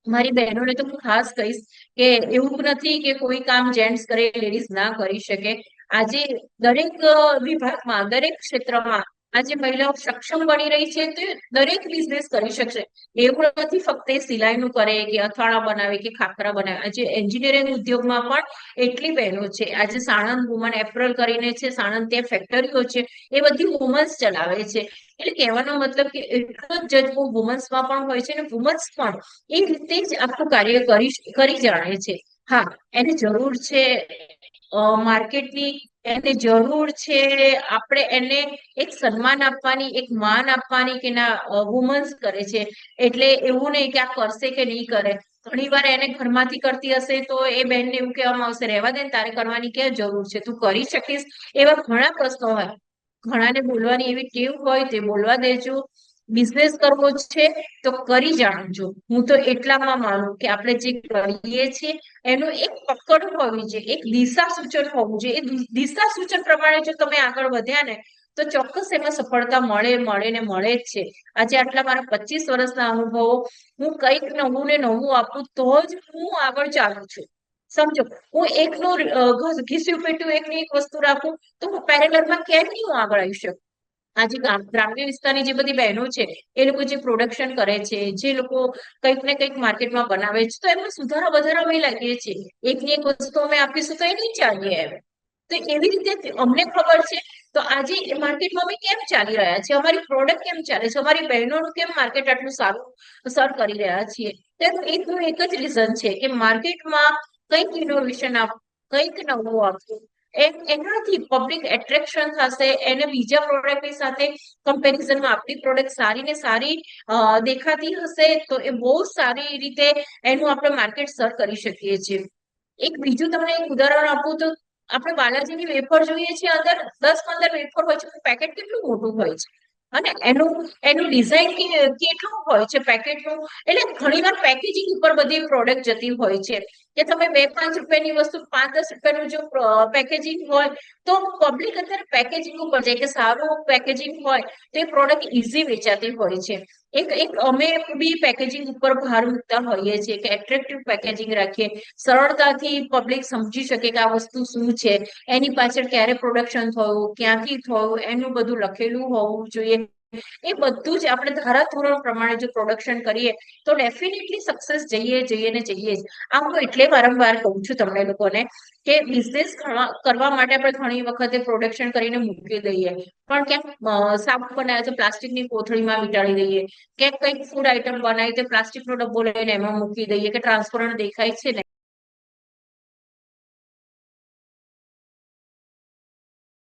મારી બહેનોને તો હું ખાસ કહીશ કે એવું નથી કે કોઈ કામ જેન્ટ્સ કરે લેડીઝ ના કરી શકે. આજે દરેક વિભાગમાં, દરેક ક્ષેત્રમાં આજે મહિલાઓ સક્ષમ બની રહી છે, તો એ દરેક બિઝનેસ કરી શકશે. એવું નથી ફક્ત એ સિલાઈનું કરે કે અથાણા બનાવે કે ખાખરા બનાવે. આજે એન્જિનિયરિંગ ઉદ્યોગમાં પણ એટલી બહેનો છે. આજે સાણંદ વુમન એપ્રલ કરીને છે, સાણંદ ત્યાં ફેક્ટરીઓ છે, એ બધી વુમન્સ ચલાવે છે. એટલે કહેવાનો મતલબ કે એટલો જ જજ્બો વુમન્સમાં પણ હોય છે, અને વુમન્સ પણ એ રીતે જ આખું કાર્ય કરી જાણે છે. હા, એને જરૂર છે માર્કેટની, એને જરૂર છે આપણે એને એક સન્માન આપવાની, એક માન આપવાની કે ના વુમન્સ કરે છે એટલે એવું નહીં કે આ કરશે કે નહીં કરે. ઘણી વાર એને ઘરમાંથી કરતી હશે તો એ બેનને એવું કહેવામાં આવશે, રહેવા દે ને, તારે કરવાની ક્યાં જરૂર છે, તું કરી શકીશ. એવા ઘણા પ્રશ્નો હોય. ઘણાને બોલવાની એવી ટેવ હોય તે બોલવા દેજો. બિઝનેસ કરવો છે તો કરી જાણજો. હું તો એટલામાં માનું કે આપણે જે કરીએ છીએ એનું એક પકડ હોવી જોઈએ, એક દિશા સૂચન હોવું જોઈએ. એ દિશા સૂચન પ્રમાણે જો તમે આગળ વધ્યા ને તો ચોક્કસ એમાં સફળતા મળે મળે ને મળે જ છે. આજે આટલા મારા 25 વર્ષના અનુભવો, હું કંઈક નવું ને નવું આપું તો જ હું આગળ ચાલું છું. સમજો, હું એકનું ઘીસ્યું પીટ્યું એકની એક વસ્તુ રાખું તો હું પેરેલલમાં કેમ નહીં હું આગળ આવી શકું. આજે ગ્રામ્ય વિસ્તારની જે બધી બહેનો છે, એ લોકો જે પ્રોડક્શન કરે છે, જે લોકો કંઈક ને કંઈક માર્કેટમાં બનાવે છે, તો એમાં સુધારા વધારા અમે લાગીએ છીએ. એકની એક વસ્તુ અમે આપીશું તો એ નહીં ચાલીએ એમ. તો એવી રીતે અમને ખબર છે. તો આજે માર્કેટમાં અમે કેમ ચાલી રહ્યા છીએ, અમારી પ્રોડક્ટ કેમ ચાલે છે, અમારી બહેનોનું કેમ માર્કેટ આટલું સારું સર કરી રહ્યા છીએ, તેનું એકનું એક જ રીઝન છે કે માર્કેટમાં કંઈક ઇનોવેશન આપ, કંઈક નવું આપવું. એનાથી પબ્લિક એટ્રેક્શન થશે, એને બીજા પ્રોડક્ટની સાથે કમ્પેરિઝનમાં આપણી પ્રોડક્ટ સારી ને સારી દેખાતી હશે તો એ બહુ સારી રીતે એનું આપણે માર્કેટ સર કરી શકીએ છીએ. એક બીજું તમને એક ઉદાહરણ આપું તો આપણે બાલાજીની વેફર જોઈએ છીએ, અંદર 10-15 વેફર હોય છે, પેકેટ કેટલું મોટું હોય છે, અને એનું ડિઝાઇન કેટલું હોય છે પેકેટનું. એટલે ઘણીવાર પેકેજિંગ ઉપર બધી પ્રોડક્ટ જતી હોય છે કે તમે 2-5 રૂપિયાની વસ્તુ 5-10 રૂપિયાનું જો પેકેજિંગ હોય તો પબ્લિક અત્યારે પેકેજિંગ ઉપર જાય કે સારું પેકેજિંગ હોય તો એ પ્રોડક્ટ ઇઝી વેચાતી હોય છે. એક અમે બી પેકેજિંગ ઉપર ભાર મૂકતા હોઈએ છીએ કે એટ્રેક્ટિવ પેકેજિંગ રાખીએ, સરળતાથી પબ્લિક સમજી શકે કે આ વસ્તુ શું છે, એની પાછળ ક્યારે પ્રોડક્શન થયું, ક્યાંથી થયું, એનું બધું લખેલું હોવું જોઈએ. એ બધું જ આપણે ધારાધોરણ પ્રમાણે જો પ્રોડક્શન કરીએ તો ડેફિનેટલી સક્સેસ જઈએ ને જઈએ જ. આ હું એટલે વારંવાર કહું છું તમને લોકોને કે બિઝનેસ કરવા માટે આપણે ઘણી વખતે પ્રોડક્શન કરીને મૂકી દઈએ, પણ ક્યાંક સાબુ બનાવે તો પ્લાસ્ટિકની કોથળીમાં વીંટાળી દઈએ, ક્યાંક કંઈક ફૂડ આઈટમ બનાવી તો પ્લાસ્ટિકનો ડબ્બો લઈને એમાં મૂકી દઈએ કે ટ્રાન્સપરન્ટ દેખાય છે ને